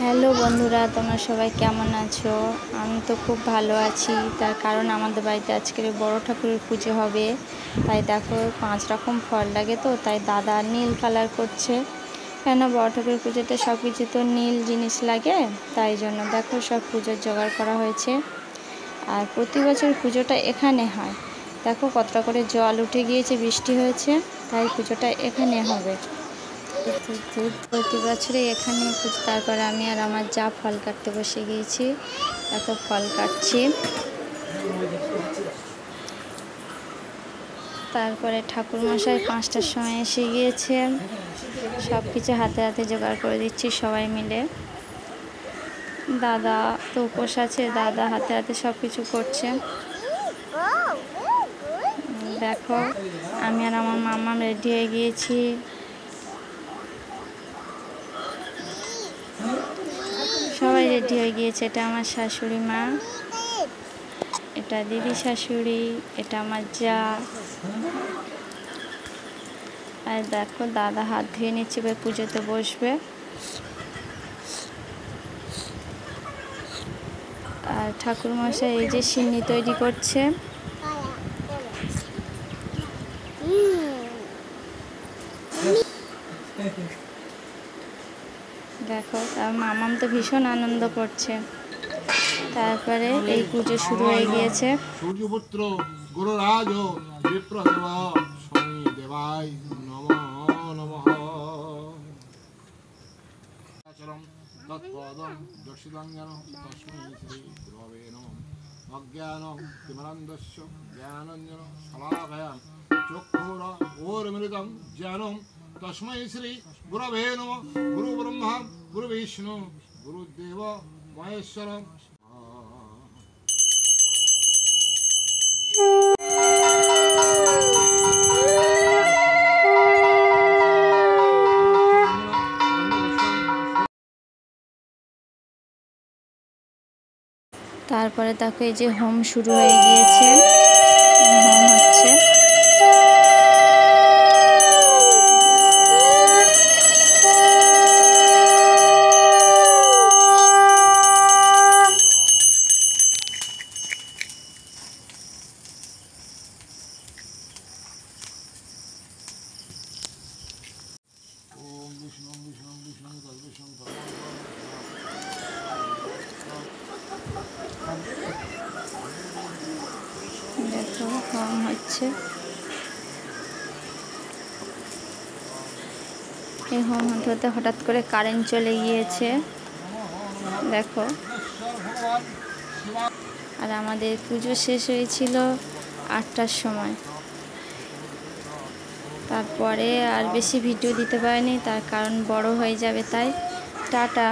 Hello বন্ধুরা, তোমরা সবাই কেমন আছো? আমি তো খুব ভালো আছি। তার কারণ আমাদের বাড়িতে আজকের বড় ঠাকুরের পুজো হবে। তাই দেখো 5 রকম ফল লাগে, তো তাই দাদা নীল কালার করছে। কেন বড় ঠাকুরের পুজোতে সব কিছু তো নীল জিনিস লাগে, তাই জন্য দেখো সব পুজোর জোগাড় করা হয়েছে। আর প্রতি বছর পুজোটা এখানে হয়। দেখো কতটা করে জল উঠে গিয়েছে, বৃষ্টি হয়েছে, তাই পুজোটা এখানে হবে। প্রতি বছরে এখানে পুজো। তারপরে আমি আর আমার যা ফল কাটতে বসে গিয়েছি। দেখো ফল কাটছি। তারপরে ঠাকুরমশাই 5টার সময় এসে গিয়েছে। সব কিছু হাতে হাতে জোগাড় করে দিচ্ছি সবাই মিলে। দাদা তো উপোস আছে, দাদা হাতে হাতে সব কিছু করছে। দেখো আমি আর আমার মামা রেডি হয়ে গিয়েছি। সবাই রেডি হয়ে গিয়েছে। এটা আমার শাশুড়ি মা, এটা দিদি শাশুড়ি, এটা আমার যা। আর দেখো দাদা হাত ধুয়ে নিচ্ছে, এবার পুজোতে বসবে। আর ঠাকুরমশাই এই যে সিন্নি তৈরি করছে। দেখো আর মামাম তো ভীষণ আনন্দ করছে। তারপরে এই পুজো শুরু হয়ে গিয়েছে। সূর্যপুত্র গুরুরাজ বিপ্রদেব স্বামী দেবায় নমঃ নমঃ। তৎপদং দর্শিতং তস্मै শ্রী গুরবে নমঃ। অজ্ঞানং তিমিরান্ধস্য জ্ঞানাঞ্জন শলাকয়া চক্ষুরোন্মিলিतं জ্ঞানং তস্मै শ্রী গুরবে নমঃ। গুরু ব্রহ্মা গুরু বিষ্ণু গুরুদেব মহেশ্বরম। তারপরে দেখো এই যে হোম শুরু হয়ে গিয়েছে, হোম হচ্ছে। দেখো হোম হচ্ছে। এই হোম হতে হতে হঠাৎ করে কারেন্ট চলে গিয়েছে, দেখো। আর আমাদের পুজো শেষ হয়েছিল 8টার সময়। তারপরে আর বেশি ভিডিও দিতে পারিনি, তার কারণ বড় হয়ে যাবে, তাই টাটা।